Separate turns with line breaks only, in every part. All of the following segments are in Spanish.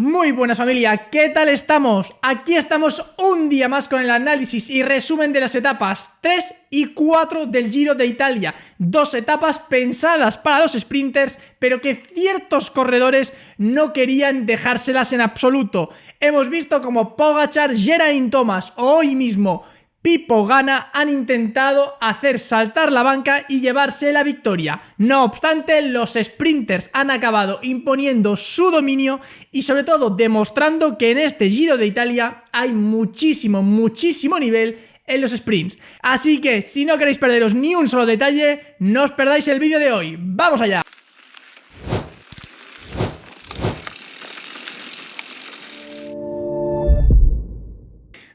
Muy buenas familia, ¿qué tal estamos? Aquí estamos un día más con el análisis y resumen de las etapas 3 y 4 del Giro de Italia. Dos etapas pensadas para los sprinters, pero que ciertos corredores no querían dejárselas en absoluto. Hemos visto como Pogačar, Geraint Thomas o hoy mismo Pipo Ganna han intentado hacer saltar la banca y llevarse la victoria. No obstante, los sprinters han acabado imponiendo su dominio y sobre todo demostrando que en este Giro de Italia hay muchísimo nivel en los sprints. Así que si no queréis perderos ni un solo detalle, no os perdáis el vídeo de hoy. ¡Vamos allá!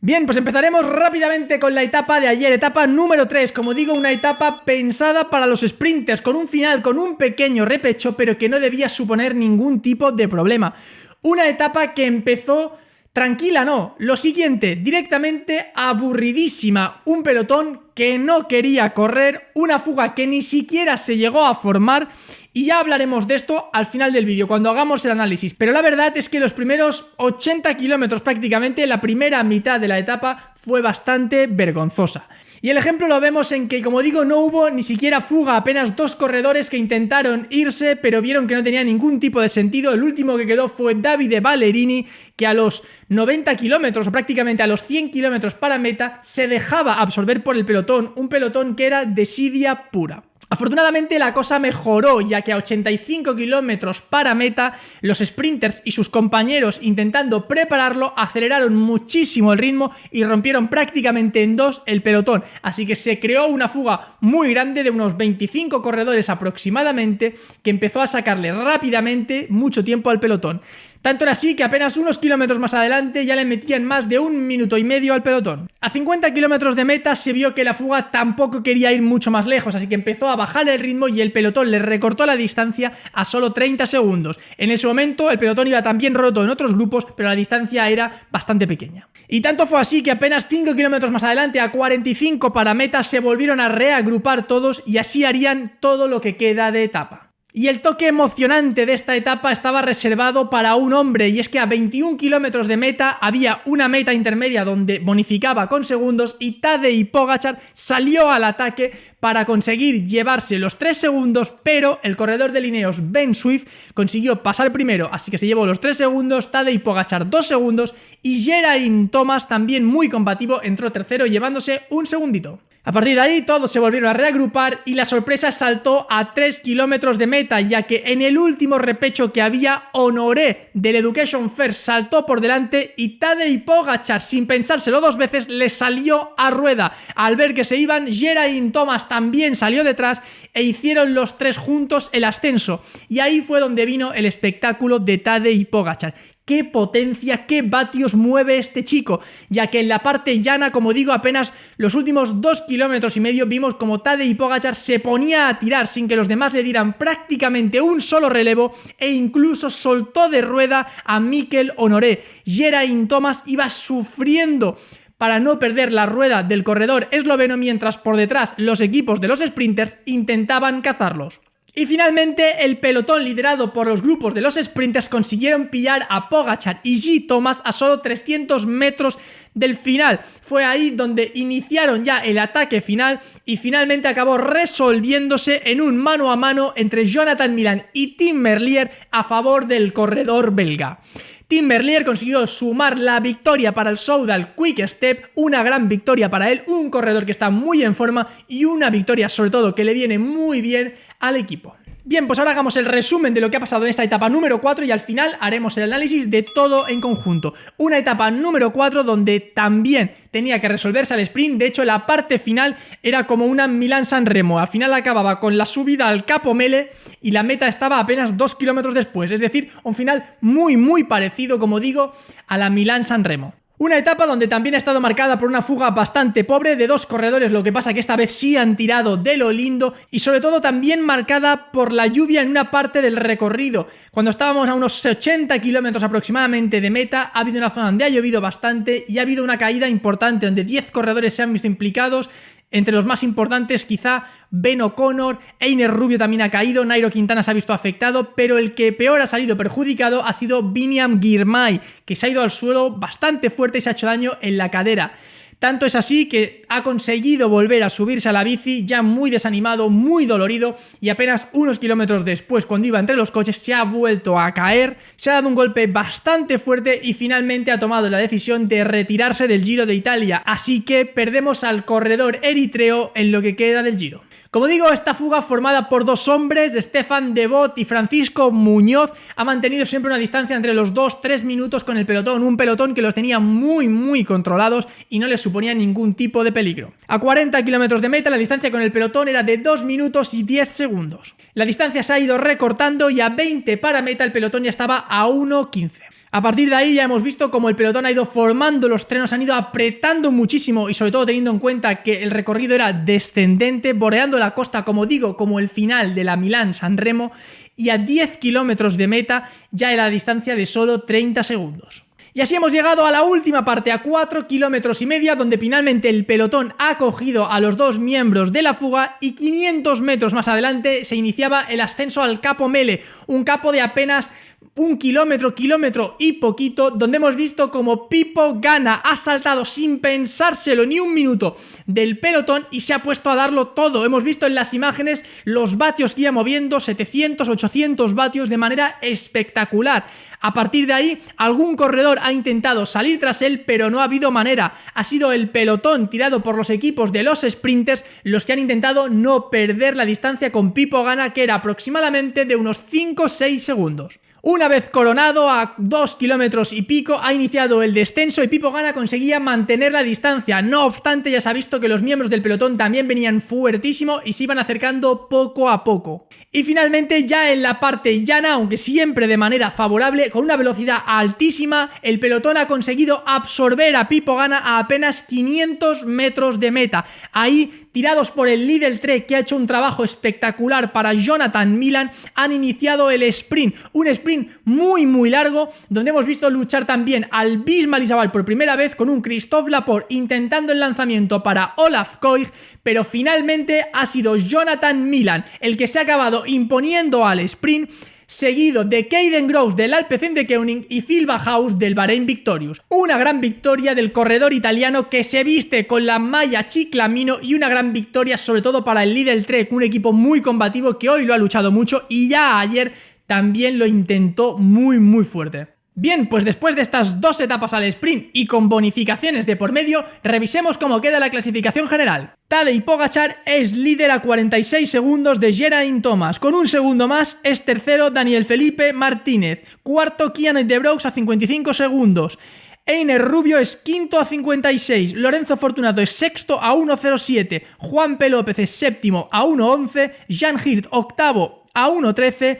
Bien, pues empezaremos rápidamente con la etapa de ayer, etapa número 3, como digo, una etapa pensada para los sprinters, con un final, con un pequeño repecho, pero que no debía suponer ningún tipo de problema. Una etapa que empezó tranquila, no, lo siguiente, directamente aburridísima, un pelotón que no quería correr, una fuga que ni siquiera se llegó a formar. Y ya hablaremos de esto al final del vídeo, cuando hagamos el análisis. Pero la verdad es que los primeros 80 kilómetros prácticamente, la primera mitad de la etapa, fue bastante vergonzosa. Y el ejemplo lo vemos en que, como digo, no hubo ni siquiera fuga, apenas dos corredores que intentaron irse, pero vieron que no tenía ningún tipo de sentido. El último que quedó fue Davide Ballerini, que a los 90 kilómetros o prácticamente a los 100 kilómetros para meta se dejaba absorber por el pelotón, un pelotón que era desidia pura. Afortunadamente la cosa mejoró, ya que a 85 kilómetros para meta, los sprinters y sus compañeros, intentando prepararlo, aceleraron muchísimo el ritmo y rompieron prácticamente en dos el pelotón. Así que se creó una fuga muy grande de unos 25 corredores aproximadamente, que empezó a sacarle rápidamente mucho tiempo al pelotón. Tanto era así que apenas unos kilómetros más adelante ya le metían más de 1 minuto y medio al pelotón. A 50 kilómetros de meta se vio que la fuga tampoco quería ir mucho más lejos, así que empezó a bajar el ritmo y el pelotón le recortó la distancia a solo 30 segundos. En ese momento el pelotón iba también roto en otros grupos, pero la distancia era bastante pequeña. Y tanto fue así que apenas 5 kilómetros más adelante, a 45 para meta, se volvieron a reagrupar todos y así harían todo lo que queda de etapa. Y el toque emocionante de esta etapa estaba reservado para un hombre, y es que a 21 kilómetros de meta había una meta intermedia donde bonificaba con segundos y Tadej Pogačar salió al ataque para conseguir llevarse los 3 segundos, pero el corredor de Ineos Ben Swift consiguió pasar primero, así que se llevó los 3 segundos, Tadej Pogačar 2 segundos y Geraint Thomas, también muy combativo, entró tercero llevándose un segundito. A partir de ahí todos se volvieron a reagrupar y la sorpresa saltó a 3 kilómetros de meta, ya que en el último repecho que había, Honoré del Education First saltó por delante y Tadej Pogačar, sin pensárselo dos veces, le salió a rueda. Al ver que se iban, Geraint Thomas también salió detrás e hicieron los tres juntos el ascenso. Y ahí fue donde vino el espectáculo de Tadej Pogačar. ¡Qué potencia, qué vatios mueve este chico! Ya que en la parte llana, como digo, apenas los últimos 2 kilómetros y medio vimos como Tadej Pogačar se ponía a tirar sin que los demás le dieran prácticamente un solo relevo e incluso soltó de rueda a Mikel Honoré. Geraint Thomas iba sufriendo para no perder la rueda del corredor esloveno, mientras por detrás los equipos de los sprinters intentaban cazarlos. Y finalmente el pelotón liderado por los grupos de los sprinters consiguieron pillar a Pogačar y G. Thomas a solo 300 metros del final. Fue ahí donde iniciaron ya el ataque final y finalmente acabó resolviéndose en un mano a mano entre Jonathan Milan y Tim Merlier a favor del corredor belga. Tim Merlier consiguió sumar la victoria para el Soudal Quick Step, una gran victoria para él, un corredor que está muy en forma y una victoria sobre todo que le viene muy bien al equipo. Bien, pues ahora hagamos el resumen de lo que ha pasado en esta etapa número 4 y al final haremos el análisis de todo en conjunto. Una etapa número 4 donde también tenía que resolverse al sprint. De hecho, la parte final era como una Milán-San Remo. Al final acababa con la subida al Capo Mele y la meta estaba apenas 2 kilómetros después. Es decir, un final muy parecido, como digo, a la Milán-San Remo. Una etapa donde también ha estado marcada por una fuga bastante pobre de dos corredores, lo que pasa que esta vez sí han tirado de lo lindo, y sobre todo también marcada por la lluvia en una parte del recorrido. Cuando estábamos a unos 80 kilómetros aproximadamente de meta, ha habido una zona donde ha llovido bastante y ha habido una caída importante donde 10 corredores se han visto implicados Entre los más importantes quizá Ben O'Connor, Einer Rubio también ha caído, Nairo Quintana se ha visto afectado, pero el que peor ha salido perjudicado ha sido Biniam Girmay, que se ha ido al suelo bastante fuerte y se ha hecho daño en la cadera. Tanto es así que ha conseguido volver a subirse a la bici ya muy desanimado, muy dolorido, y apenas unos kilómetros después, cuando iba entre los coches, se ha vuelto a caer, se ha dado un golpe bastante fuerte y finalmente ha tomado la decisión de retirarse del Giro de Italia. Así que perdemos al corredor eritreo en lo que queda del Giro. Como digo, esta fuga formada por dos hombres, Stefan Devot y Francisco Muñoz, ha mantenido siempre una distancia entre los 2-3 minutos con el pelotón, un pelotón que los tenía muy controlados y no les suponía ningún tipo de peligro. A 40 kilómetros de meta, la distancia con el pelotón era de 2 minutos y 10 segundos. La distancia se ha ido recortando y a 20 para meta el pelotón ya estaba a 1:15. A partir de ahí ya hemos visto cómo el pelotón ha ido formando los trenos, han ido apretando muchísimo y sobre todo teniendo en cuenta que el recorrido era descendente, bordeando la costa, como digo, como el final de la Milán-San Remo, y a 10 kilómetros de meta ya era la distancia de solo 30 segundos. Y así hemos llegado a la última parte, a 4,5 kilómetros, donde finalmente el pelotón ha cogido a los dos miembros de la fuga y 500 metros más adelante se iniciaba el ascenso al Capo Mele, un capo de apenas 1 kilómetro y poquito, donde hemos visto como Pipo Ganna ha saltado sin pensárselo ni un minuto del pelotón y se ha puesto a darlo todo. Hemos visto en las imágenes los vatios que iba moviendo, 700, 800 vatios de manera espectacular. A partir de ahí, algún corredor ha intentado salir tras él, pero no ha habido manera. Ha sido el pelotón tirado por los equipos de los sprinters los que han intentado no perder la distancia con Pipo Ganna, que era aproximadamente de unos 5-6 segundos. Una vez coronado a 2 kilómetros y pico, ha iniciado el descenso y Pipo Ganna conseguía mantener la distancia. No obstante, ya se ha visto que los miembros del pelotón también venían fuertísimo y se iban acercando poco a poco. Y finalmente, ya en la parte llana, aunque siempre de manera favorable, con una velocidad altísima, el pelotón ha conseguido absorber a Pipo Ganna a apenas 500 metros de meta. Ahí, tirados por el Lidl Trek, que ha hecho un trabajo espectacular para Jonathan Milan, han iniciado el sprint, un sprint muy largo, donde hemos visto luchar también al Bismar Isabal por primera vez con un Christophe Laporte intentando el lanzamiento para Olaf Koig, pero finalmente ha sido Jonathan Milan el que se ha acabado imponiendo al sprint, seguido de Caden Groves del Alpecin-de-Koning y Phil Bahaus del Bahrein Victorious. Una gran victoria del corredor italiano que se viste con la malla Ciclamino y una gran victoria sobre todo para el Lidl Trek, un equipo muy combativo que hoy lo ha luchado mucho y ya ayer también lo intentó muy fuerte. Bien, pues después de estas dos etapas al sprint y con bonificaciones de por medio, revisemos cómo queda la clasificación general. Tadej Pogačar es líder a 46 segundos de Geraint Thomas. Con un segundo más es tercero Daniel Felipe Martínez. Cuarto Kian De Breux a 55 segundos. Einer Rubio es quinto a 56, Lorenzo Fortunato es sexto a 1.07, Juanpe López es séptimo a 1.11, Jan Hirt octavo a 1.13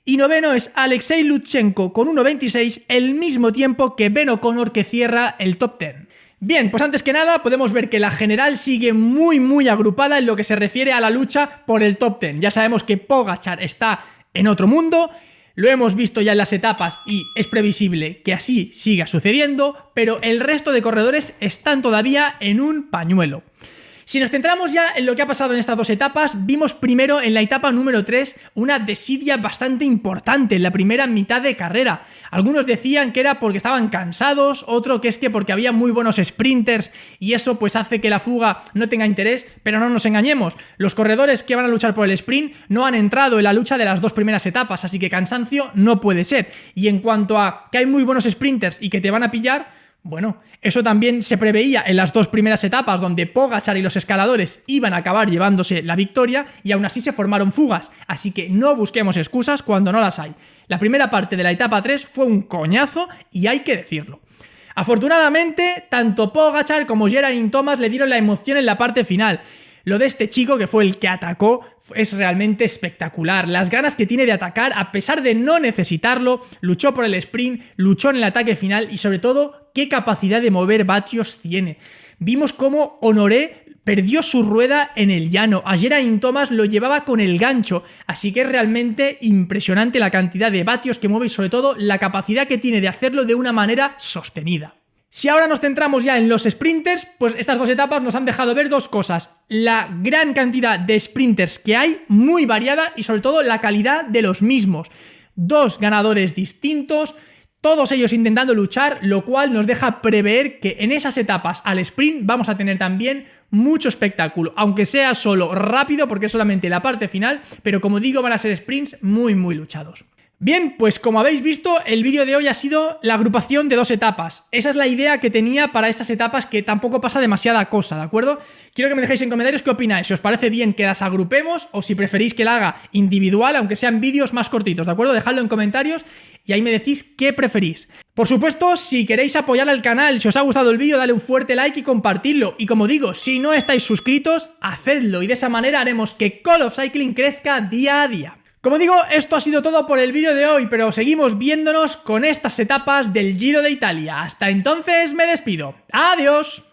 y noveno es Alexei Lutsenko con 1.26, el mismo tiempo que Ben O'Connor, que cierra el top 10. Bien, pues antes que nada podemos ver que la general sigue muy agrupada en lo que se refiere a la lucha por el top 10. Ya sabemos que Pogačar está en otro mundo, lo hemos visto ya en las etapas y es previsible que así siga sucediendo, pero el resto de corredores están todavía en un pañuelo. Si nos centramos ya en lo que ha pasado en estas dos etapas, vimos primero en la etapa número 3 una desidia bastante importante en la primera mitad de carrera. Algunos decían que era porque estaban cansados, otro que es que porque había muy buenos sprinters y eso pues hace que la fuga no tenga interés, pero no nos engañemos, los corredores que van a luchar por el sprint no han entrado en la lucha de las dos primeras etapas, así que cansancio no puede ser. Y en cuanto a que hay muy buenos sprinters y que te van a pillar, bueno, eso también se preveía en las dos primeras etapas donde Pogačar y los escaladores iban a acabar llevándose la victoria y aún así se formaron fugas, así que no busquemos excusas cuando no las hay. La primera parte de la etapa 3 fue un coñazo y hay que decirlo. Afortunadamente, tanto Pogačar como Geraint Thomas le dieron la emoción en la parte final. Lo de este chico, que fue el que atacó, es realmente espectacular. Las ganas que tiene de atacar, a pesar de no necesitarlo, luchó por el sprint, luchó en el ataque final y sobre todo, qué capacidad de mover vatios tiene. Vimos cómo Honoré perdió su rueda en el llano, a Geraint Thomas lo llevaba con el gancho, así que es realmente impresionante la cantidad de vatios que mueve y sobre todo la capacidad que tiene de hacerlo de una manera sostenida. Si ahora nos centramos ya en los sprinters, pues estas dos etapas nos han dejado ver dos cosas: la gran cantidad de sprinters que hay, muy variada, y sobre todo la calidad de los mismos. Dos ganadores distintos, todos ellos intentando luchar, lo cual nos deja prever que en esas etapas al sprint vamos a tener también mucho espectáculo, aunque sea solo rápido porque es solamente la parte final, pero como digo, van a ser sprints muy luchados. Bien, pues como habéis visto, el vídeo de hoy ha sido la agrupación de dos etapas. Esa es la idea que tenía para estas etapas, que tampoco pasa demasiada cosa, ¿de acuerdo? Quiero que me dejéis en comentarios qué opináis, si os parece bien que las agrupemos o si preferís que la haga individual, aunque sean vídeos más cortitos, ¿de acuerdo? Dejadlo en comentarios y ahí me decís qué preferís. Por supuesto, si queréis apoyar al canal, si os ha gustado el vídeo, dale un fuerte like y compartidlo. Y como digo, si no estáis suscritos, hacedlo y de esa manera haremos que Call of Cycling crezca día a día. Como digo, esto ha sido todo por el vídeo de hoy, pero seguimos viéndonos con estas etapas del Giro de Italia. Hasta entonces me despido. ¡Adiós!